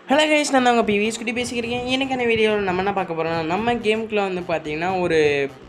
Hello guys, நான் உங்கள் PVS குட்டி பேசிக்கிறேன். எனக்கான வீடியோவில் நம்ம என்ன பார்க்க போகிறோம், நம்ம கேமுக்குள்ள வந்து பார்த்தீங்கன்னா ஒரு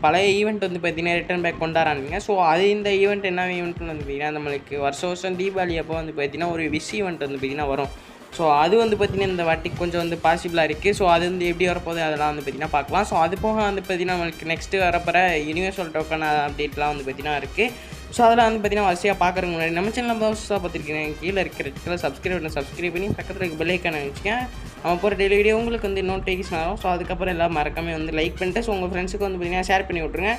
பழைய ஈவெண்ட் வந்து பார்த்தீங்கன்னா ரிட்டர்ன் பேக் கொண்டாடுறாங்க. ஸோ அது இந்த ஈவெண்ட் என்ன ஈவெண்ட்னு வந்து பார்த்தீங்கன்னா நம்மளுக்கு வருஷம் தீபாவளி அப்போ வந்து பார்த்தீங்கன்னா ஒரு விஷ் ஈவெண்ட் வந்து பார்த்தீங்கன்னா வரும். ஸோ அது வந்து பார்த்திங்கன்னா இந்த வாட்டி கொஞ்சம் வந்து பாசிபிளாக இருக்குது. ஸோ அது வந்து எப்படி வரப்போகுது அதெல்லாம் வந்து பார்த்திங்கன்னா பார்க்கலாம். ஸோ அது போக வந்து பார்த்திங்கன்னா நம்மளுக்கு நெக்ஸ்ட்டு வரப்போகிற யூனிவர்சல் டோக்கன் அப்டேட்லாம் வந்து பார்த்திங்கன்னா இருக்குது. ஸோ அதெல்லாம் வந்து பார்த்திங்கன்னா வரிசையாக பார்க்குறதுக்கு முன்னாடி நம்ம சேனல் புதுசாக பார்த்துருக்கேன், கீழே இருக்கிற சப்ஸ்கிரைப் பண்ணி பக்கத்தில் இருக்க பெல் ஐக்கானை வச்சுக்கேன். நம்ம போகிற டெய்லி வீடியோ உங்களுக்கு வந்து நோட்டிஃபிகேஷன் ஆகும். ஸோ அதுக்கப்புறம் எல்லாம் மறக்காமல் வந்து லைக் பண்ணிட்டு ஸோ உங்கள் ஃப்ரெண்ட்ஸுக்கு வந்து பார்த்திங்கன்னா ஷேர் பண்ணி விட்ருங்க.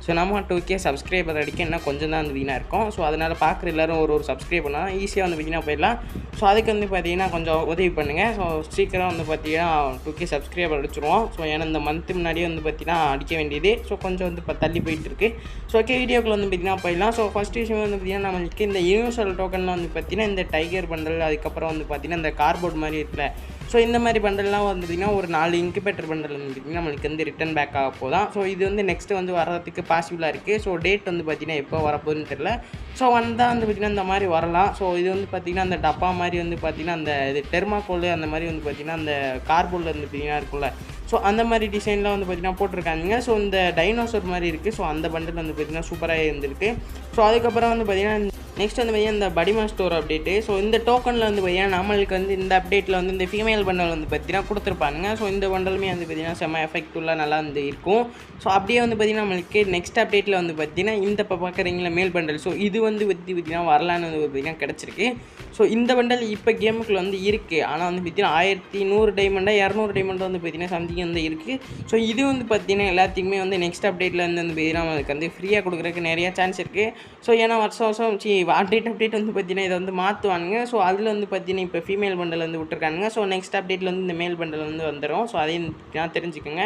ஸோ நம்ம 2K சப்ஸ்கிரைபர் அடிக்க இன்னும் கொஞ்சம் தான் வந்து வீணாக இருக்கும். ஸோ அதனால் பார்க்குற எல்லோரும் ஒரு சப்ஸ்கிரைப் பண்ணால் ஈஸியாக வந்து வீணாக போயிடலாம். ஸோ அதுக்கு வந்து பார்த்திங்கன்னா கொஞ்சம் உதவி பண்ணுங்கள். ஸோ சீக்கிரம் வந்து பார்த்திங்கன்னா 2K சப்ஸ்கிரைபர் அடிச்சிருவோம். ஸோ ஏன்னா இந்த மந்த்து முன்னாடியே வந்து பார்த்திங்கன்னா அடிக்க வேண்டியது. ஸோ கொஞ்சம் வந்து தள்ளி போயிட்டு இருக்குது. ஸோ ஓகே, வீடியோக்குள்ள வந்து பார்த்திங்கன்னா போயிடலாம். ஸோ ஃபஸ்ட் விஷயம் வந்து பார்த்திங்கன்னா நம்மளுக்கு இந்த யூனிவர்சல் டோக்கனில் வந்து பார்த்திங்கன்னா இந்த டைகர் பண்டல், அதுக்கப்புறம் வந்து பார்த்திங்கன்னா இந்த கார்போர்ட் மாதிரி இருக்குல்ல. ஸோ இந்த மாதிரி பண்டல்லாம் வந்து பார்த்திங்கன்னா ஒரு 4 இன்குபேட்டர் பண்டல் வந்து பார்த்திங்கன்னா நம்மளுக்கு வந்து ரிட்டன் பேக் ஆக போதான். ஸோ இது வந்து நெக்ஸ்ட்டு வந்து வரதுக்கு பாசிபிளாக இருக்குது. ஸோ டேட் வந்து பார்த்திங்கன்னா எப்போ வரப்போகுதுன்னு தெரியல. ஸோ வந்தால் வந்து பார்த்திங்கன்னா இந்த மாதிரி வரலாம். ஸோ இது வந்து பார்த்திங்கன்னா அந்த டப்பா மாதிரி வந்து பார்த்திங்கன்னா அந்த இது தெர்மாக்கோல் அந்த மாதிரி வந்து பார்த்திங்கன்னா அந்த கார்போர்டில் வந்து பார்த்திங்கன்னா இருக்கும்ல. ஸோ அந்த மாதிரி டிசைன்லாம் வந்து பார்த்திங்கன்னா போட்டிருக்காங்க. ஸோ இந்த டைனோசர் மாதிரி இருக்குது. ஸோ அந்த பண்டல் வந்து பார்த்திங்கன்னா சூப்பராக இருந்திருக்கு. ஸோ அதுக்கப்புறம் வந்து பார்த்திங்கன்னா நெக்ஸ்ட் வந்து பார்த்திங்கன்னா இந்த படிமா ஸ்டோர் அப்டேட்டு. ஸோ இந்த டோக்கனில் வந்து பார்த்திங்கன்னா நம்மளுக்கு வந்து இந்த அப்டேட்டில் வந்து இந்த ஃபீமேல் பண்டல் வந்து பார்த்திங்கன்னா கொடுத்துருப்பாங்க. ஸோ இந்த பண்டலுமே வந்து பார்த்திங்கன்னா செம்ம எஃபெக்டிவ்லாம் நல்லா வந்து இருக்கும். ஸோ அப்படியே வந்து பார்த்திங்கன்னா நம்மளுக்கு நெக்ஸ்ட் அப்டேட்டில் வந்து பார்த்திங்கன்னா இந்த இப்போ பார்க்குறீங்களா மேல் பண்டல். ஸோ இது வந்து பார்த்திங்கன்னா வரலான்னு வந்து பார்த்திங்கன்னா கிடச்சிருக்கு. ஸோ இந்த பண்டல் இப்போ கேமுக்குள்ள வந்து இருக்குது. ஆனால் வந்து பார்த்திங்கன்னா 1100 டைமண்டா 200 டைமண்டா வந்து பார்த்திங்கன்னா சம்திங் வந்து இருக்குது. ஸோ இது வந்து பார்த்திங்கன்னா எல்லாத்துக்குமே வந்து நெக்ஸ்ட் அப்டேட்டில் வந்து பார்த்திங்கன்னா நம்மளுக்கு வந்து ஃப்ரீயாக கொடுக்குறதுக்கு நிறையா சான்ஸ் இருக்குது. ஸோ ஏன்னா வருஷம் அப்டேட் வந்து பார்த்திங்கன்னா இதை வந்து மாற்றுவானுங்க. ஸோ அதில் வந்து பார்த்திங்கன்னா இப்போ ஃபீமேல் பண்டல் வந்து விட்டுருக்கானுங்க. ஸோ நெக்ஸ்ட் அப்டேட்டில் வந்து இந்த மேல் பண்டல் வந்து வந்துடும். ஸோ அதையும் நான் தெரிஞ்சுக்கோங்க.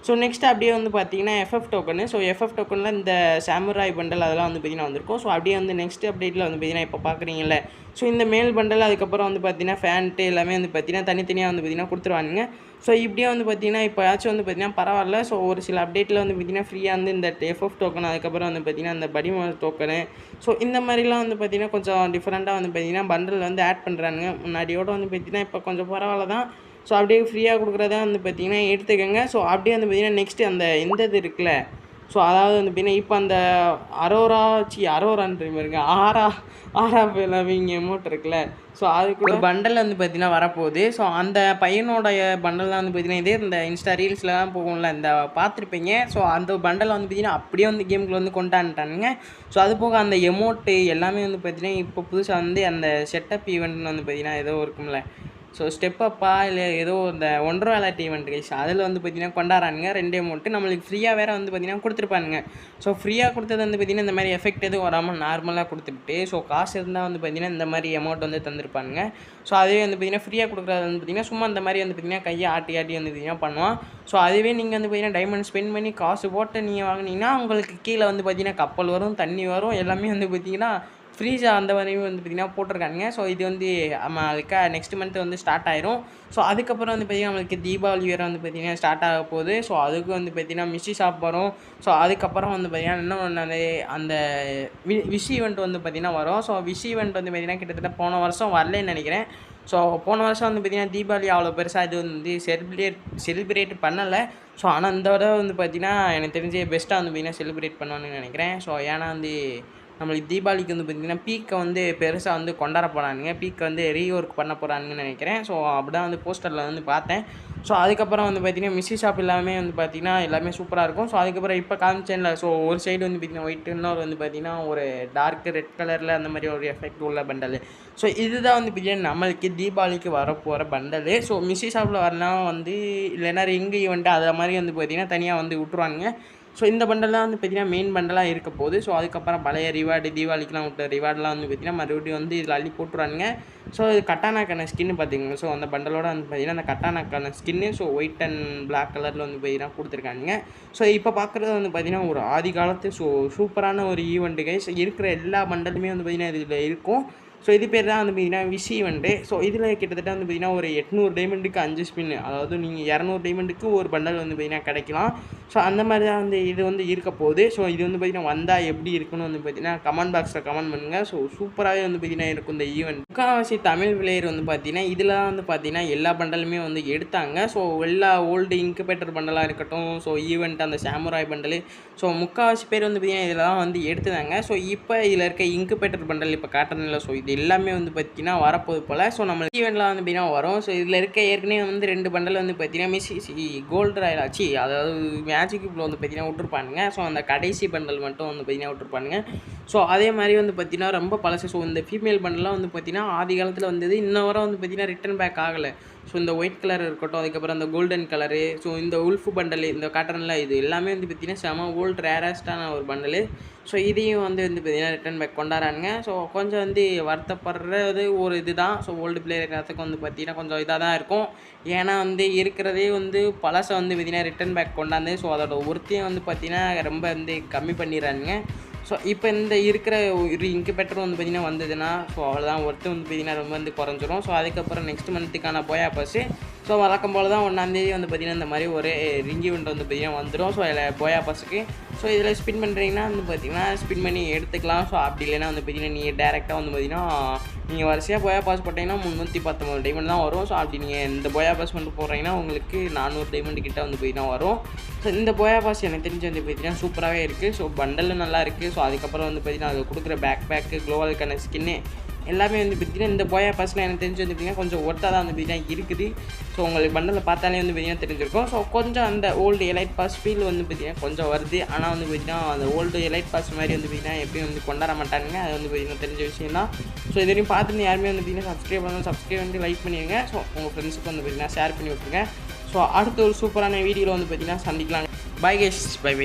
ஸோ நெக்ஸ்ட் அப்படியே வந்து பார்த்திங்கன்னா FF டோக்கனு. ஸோ FF டோக்கனில் இந்த சாமுராய் பண்டல் அதெல்லாம் வந்து பார்த்திங்கன்னா வந்திருக்கும். ஸோ அப்படியே வந்து நெக்ஸ்ட் அப்டேட்டில் வந்து பார்த்திங்கன்னா இப்போ பார்க்குறீங்களே. ஸோ இந்த மேல் பண்டல் அதுக்கப்புறம் வந்து பார்த்திங்கன்னா ஃபேண்ட்டு எல்லாமே வந்து பார்த்திங்கன்னா தனித்தனியாக வந்து பார்த்திங்கன்னா கொடுத்துருவானுங்க. ஸோ இப்படியே வந்து பார்த்திங்கன்னா இப்போயாச்சும் வந்து பார்த்திங்கன்னா பரவாயில்ல. ஸோ ஒரு சில அப்டேட்டில் வந்து பார்த்திங்கன்னா ஃப்ரீயாக வந்து இந்த FF டோக்கன் அதுக்கப்புறம் வந்து பார்த்திங்கன்னா இந்த படிமா டோக்கனு. ஸோ இந்த மாதிரிலாம் வந்து பார்த்திங்கன்னா கொஞ்சம் டிஃப்ரெண்ட்டாக வந்து பார்த்திங்கன்னா பண்டல் வந்து ஆட் பண்ணுறானுங்க. முன்னாடியோட வந்து பார்த்திங்கன்னா இப்போ கொஞ்சம் பரவாயில்ல தான். ஸோ அப்படியே ஃப்ரீயாக கொடுக்குறதா வந்து பார்த்திங்கன்னா எடுத்துக்கோங்க. ஸோ அப்படியே வந்து பார்த்திங்கன்னா நெக்ஸ்ட்டு அந்த இந்த இது இருக்குல்ல. ஸோ அதாவது வந்து பார்த்திங்கன்னா இப்போ அந்த அரோரான்னு பாருங்க ஆரா லவிங் எமௌண்ட் இருக்குல்ல. ஸோ அதுக்கு ஒரு பண்டல் வந்து பார்த்திங்கன்னா வரப்போகுது. ஸோ அந்த பையனோடைய பண்டல்லாம் வந்து பார்த்திங்கன்னா இதே இந்த இன்ஸ்டா ரீல்ஸ்லாம் போகும்ல, இந்த பார்த்துருப்பீங்க. ஸோ அந்த பண்டலை வந்து பார்த்திங்கன்னா அப்படியே வந்து கேமுக்குள்ள வந்து கொண்டாந்துட்டானுங்க. ஸோ அது போக அந்த எமௌண்ட்டு எல்லாமே வந்து பார்த்திங்கன்னா இப்போ புதுசாக வந்து அந்த செட்டப் ஈவெண்ட்னு வந்து பார்த்திங்கன்னா ஏதோ இருக்கும்ல. ஸோ ஸ்டெப் அப்பா இல்லை ஏதோ இந்த 1.5 வேலட் ஈவெண்ட் கைஸ் அதில் வந்து பார்த்திங்கன்னா கொண்டாடுறானுங்க 2 அமௌண்ட்டு. நம்மளுக்கு ஃப்ரீயாக வேறு வந்து பார்த்திங்கன்னா கொடுத்துருப்பானுங்க. ஸோ ஃப்ரீயாக கொடுத்தது வந்து பார்த்திங்கன்னா இந்த மாதிரி எஃபெக்ட் எதுவும் வராமல் நார்மலாக கொடுத்துட்டு, ஸோ காசு இருந்தால் வந்து பார்த்திங்கன்னா இந்த மாதிரி அமௌண்ட் வந்து தந்துருப்பானுங்க. ஸோ அதுவே வந்து பார்த்திங்கன்னா ஃப்ரீயாக கொடுக்குறது வந்து பார்த்திங்கன்னா சும்மா இந்த மாதிரி வந்து பார்த்திங்கன்னா கையை ஆட்டி வந்து பார்த்திங்கன்னா பண்ணுவான். ஸோ அதுவே நீங்கள் வந்து பார்த்திங்கன்னா டைமண்ட் ஸ்பெண்ட் பண்ணி காசு போட்டு நீங்கள் வாங்கினீங்கன்னா உங்களுக்கு கீழே வந்து பார்த்திங்கன்னா கப்பல் வரும், தண்ணி வரும், எல்லாமே வந்து பார்த்திங்கன்னா ஃப்ரீஸாக அந்த மாதிரியும் வந்து பார்த்திங்கன்னா போட்டிருக்கானுங்க. ஸோ இது வந்து அதுக்காக நெக்ஸ்ட் மந்த் வந்து ஸ்டார்ட் ஆயிரும். ஸோ அதுக்கப்புறம் வந்து பார்த்திங்கன்னா நம்மளுக்கு தீபாவளி வேறு வந்து பார்த்திங்கன்னா ஸ்டார்ட் ஆக போகுது. ஸோ அதுக்கு வந்து பார்த்திங்கன்னா மிஸ்ஸி ஷாப் வரும். ஸோ அதுக்கப்புறம் வந்து பார்த்திங்கன்னா இன்னும் அந்த விஷ் ஈவெண்ட் வந்து பார்த்திங்கன்னா வரும். ஸோ விஷ் ஈவெண்ட் வந்து பார்த்திங்கன்னா கிட்டத்தட்ட போன வருஷம் வரலன்னு நினைக்கிறேன். ஸோ போன வருஷம் வந்து பார்த்திங்கன்னா தீபாவளி அவ்வளோ பெருசாக இது வந்து செலிப்ரேட் பண்ணலை. ஸோ ஆனால் இந்த தடவை வந்து பார்த்திங்கன்னா எனக்கு தெரிஞ்சு பெஸ்ட்டாக வந்து பார்த்திங்கன்னா செலிப்ரேட் பண்ணுவான்னு நினைக்கிறேன். ஸோ ஏன்னா வந்து நம்மளுக்கு தீபாவளிக்கு வந்து பார்த்திங்கன்னா பீக்கை வந்து பெருசாக வந்து கொண்டாட போகிறானுங்க. பீக்கை வந்து ரீஒர்க் பண்ண போகிறானுங்கன்னு நினைக்கிறேன். ஸோ அப்படி தான் வந்து போஸ்டரில் வந்து பார்த்தேன். ஸோ அதுக்கப்புறம் வந்து பார்த்திங்கன்னா மிஸ்ஸி ஷாப் எல்லாமே வந்து பார்த்திங்கன்னா எல்லாமே சூப்பராக இருக்கும். ஸோ அதுக்கப்புறம் இப்போ காமிச்சேன்ல. ஸோ ஒரு சைடு வந்து பார்த்திங்கன்னா ஒயிட், இன்னொரு வந்து பார்த்திங்கன்னா ஒரு டார்க் ரெட் கலரில் அந்த மாதிரி ஒரு எஃபெக்ட் உள்ள பண்டல். ஸோ இதுதான் வந்து பார்த்திங்கன்னா நம்மளுக்கு தீபாவளிக்கு வரப்போகிற பண்டல். ஸோ மிஸ்ஸி ஷாப்பில் வரலாம் வந்து இல்லைன்னா ரிங்கு ஈவெண்ட்டு அதை மாதிரி வந்து பார்த்திங்கன்னா தனியாக வந்து விட்ருவானுங்க. ஸோ இந்த பண்டல்லாம் வந்து பார்த்திங்கன்னா மெயின் பண்டலாக இருக்க போகுது. ஸோ அதுக்கப்புறம் பழைய ரிவார்டு தீபாவளிக்கெலாம் விட்ட ரிவார்டெலாம் வந்து பார்த்திங்கன்னா மறுபடியும் வந்து இதில் அள்ளி போட்டுருவானுங்க. ஸோ இது கட்டானாக்கான ஸ்கின்னு பார்த்திங்கன்னா ஸோ அந்த பண்டலோட வந்து பார்த்திங்கன்னா அந்த கட்டானாக்கான ஸ்கின்னு ஸோ ஒயிட் அண்ட் பிளாக் கலரில் வந்து பார்த்திங்கன்னா கொடுத்துருக்காங்க. ஸோ இப்போ பார்க்குறது வந்து பார்த்திங்கன்னா ஒரு ஆதி காலத்து சூப்பரான ஒரு ஈவெண்ட்டு கைஸ். இருக்கிற எல்லா பண்டலுமே வந்து பார்த்திங்கன்னா இதில் இருக்கும். ஸோ இது பேர் தான் வந்து பார்த்திங்கன்னா விஷ் ஈவெண்ட்டு. ஸோ இதில் கிட்டத்தட்ட வந்து பார்த்திங்கன்னா ஒரு 800 டைமண்டுக்கு 5 ஸ்பின்னு, அதாவது நீங்கள் 200 டைமண்டுக்கு ஒரு பண்டல் வந்து பார்த்திங்கன்னா கிடைக்கலாம். ஸோ அந்த மாதிரி தான் வந்து இது வந்து இருக்க போகுது. ஸோ இது வந்து பார்த்திங்கன்னா வந்தால் எப்படி இருக்குன்னு வந்து பார்த்திங்கன்னா கமெண்ட் பாக்ஸில் கமெண்ட் பண்ணுங்கள். ஸோ சூப்பராகவே வந்து பார்த்திங்கன்னா இருக்கும் இந்த ஈவெண்ட். முக்கால்வாசி தமிழ் பிளேயர் வந்து பார்த்திங்கன்னா இதில் தான் வந்து பார்த்திங்கன்னா எல்லா பண்டலுமே வந்து எடுத்தாங்க. ஸோ எல்லா ஓல்டு இன்குபேட்டர் பண்டலாக இருக்கட்டும், ஸோ ஈவெண்ட் அந்த சாமுராய் பண்டலு, ஸோ முக்கால்வாசி பேர் வந்து பார்த்திங்கன்னா இதில் தான் வந்து எடுத்துதாங்க. ஸோ இப்போ இதில் இருக்க இன்குபேட்டர் பண்டல் இப்போ காட்டுறதில்ல. ஸோ இது எல்லாமே வந்து பார்த்திங்கன்னா வரப்போது போல். ஸோ நம்ம ஈவெண்ட்லாம் வந்து பார்த்திங்கன்னா வரும். ஸோ இதில் இருக்க ஏற்கனவே வந்து 2 பண்டல் வந்து பார்த்திங்கன்னா கோல்டு ராயல் ஆச்சு, அதாவது மேஜிக் கியூப்ல வந்து பார்த்திங்கன்னா விட்டுருப்பானுங்க. ஸோ அந்த கடைசி பண்டல் மட்டும் வந்து பார்த்திங்கன்னா விட்டுருப்பானுங்க. ஸோ அதே மாதிரி வந்து பார்த்திங்கன்னா ரொம்ப பழசு. ஸோ இந்த ஃபீமேல் பண்டல்லாம் வந்து பார்த்திங்கன்னா ஆதி காலத்தில் வந்தது, இன்ன வரை வந்து பார்த்திங்கன்னா ரிட்டன் பேக் ஆகலை. ஸோ இந்த ஒயிட் கலர் இருக்கட்டும், அதுக்கப்புறம் அந்த கோல்டன் கலரு, ஸோ இந்த உல்ஃப் பண்டலு, இந்த காட்டனில் இது எல்லாமே வந்து பார்த்திங்கன்னா செம ஓல்டு ரேரஸ்டான ஒரு பண்டலு. ஸோ இதையும் வந்து பார்த்திங்கன்னா ரிட்டன் பேக் கொண்டாடுறானுங்க. ஸோ கொஞ்சம் வந்து வருத்தப்படுறது ஒரு இது தான். ஸோ ஓல்டு பிளேயர் எல்லாத்துக்கும் வந்து பார்த்திங்கன்னா கொஞ்சம் இதாக தான் இருக்கும். ஏன்னா வந்து இருக்கிறதே வந்து பழசை வந்து பார்த்திங்கன்னா ரிட்டன் பேக் கொண்டாந்து ஸோ அதோட ஒர்த்தையும் வந்து பார்த்திங்கன்னா ரொம்ப வந்து கம்மி பண்ணிடுறானுங்க. ஸோ இப்போ இந்த இருக்கிற ஒரு இன்குபேட்டரும் வந்து பார்த்திங்கன்னா வந்ததுன்னா ஸோ அவ்வளோதான், ஒர்த்து வந்து பார்த்திங்கன்னா ரொம்ப வந்து குறைஞ்சிரும். ஸோ அதுக்கப்புறம் நெக்ஸ்ட் மந்த்துக்கான போயா பாஸு ஸோ வழக்கம் போல் தான் 1ஆந்தேதி வந்து பார்த்திங்கன்னா இந்த மாதிரி ஒரு ரிங் ஈவெண்ட் வந்து பார்த்திங்கன்னா வந்துடும். ஸோ அதில் போயா பாஸுக்கு ஸோ இதில் ஸ்பின் பண்ணுறீங்கன்னா வந்து பார்த்திங்கன்னா ஸ்பின் பண்ணி எடுத்துக்கலாம். ஸோ அப்படி இல்லைன்னா வந்து பார்த்திங்கன்னா நீங்கள் டேரெக்டாக வந்து பார்த்திங்கன்னா நீங்கள் வரிசையாக போயா பாஸ் போட்டிங்கன்னா 319 டைமண்ட் தான் வரும். ஸோ அப்படி நீங்கள் இந்த போயா பாஸ் மட்டும் போடுறீங்கன்னா உங்களுக்கு 400 டைமண்ட் கிட்ட வந்து பார்த்திங்கன்னா வரும். ஸோ இந்த போயா பாஸ் எனக்கு தெரிஞ்சு வந்து பார்த்திங்கன்னா சூப்பராகவே இருக்குது. ஸோ பண்டலும் நல்லா இருக்குது. ஸோ அதுக்கப்புறம் வந்து பார்த்திங்கன்னா அது கொடுக்குற பேக்கு க்ளோவலுக்கான ஸ்கின்னு எல்லாமே வந்து பார்த்திங்கன்னா இந்த போயா பாஸில் எனக்கு தெரிஞ்சு வந்து பார்த்திங்கன்னா கொஞ்சம் ஒர்த்தாக தான் வந்து பார்த்திங்கன்னா இருக்குது. ஸோ உங்களுக்கு பண்டலில் பார்த்தாலே வந்து பார்த்திங்கன்னா தெரிஞ்சிருக்கும். ஸோ கொஞ்சம் அந்த ஓல்டு எலைட் பாஸ் ஃபீல் வந்து பார்த்திங்கன்னா கொஞ்சம் வருது. ஆனால் வந்து பார்த்திங்கன்னா அந்த ஓல்டு எலைட் பாஸ் மாதிரி வந்து பார்த்திங்கன்னா எப்பயும் வந்து கொண்டாட மாட்டானுங்க. அது வந்து பார்த்திங்கன்னா தெரிஞ்ச விஷயம் தான். ஸோ இது வரையும் பார்த்துட்டு யாருமே வந்து பார்த்திங்கன்னா சப்ஸ்கிரைப் வந்து லைக் பண்ணிடுங்க. ஸோ உங்கள் ஃப்ரெண்ட்ஸுக்கு வந்து பார்த்திங்கன்னா ஷேர் பண்ணி விட்ருங்க. ஸோ அடுத்த ஒரு சூப்பரான வீடியோவில் வந்து பார்த்திங்கன்னா சந்திக்கலாம். Bye guys, by.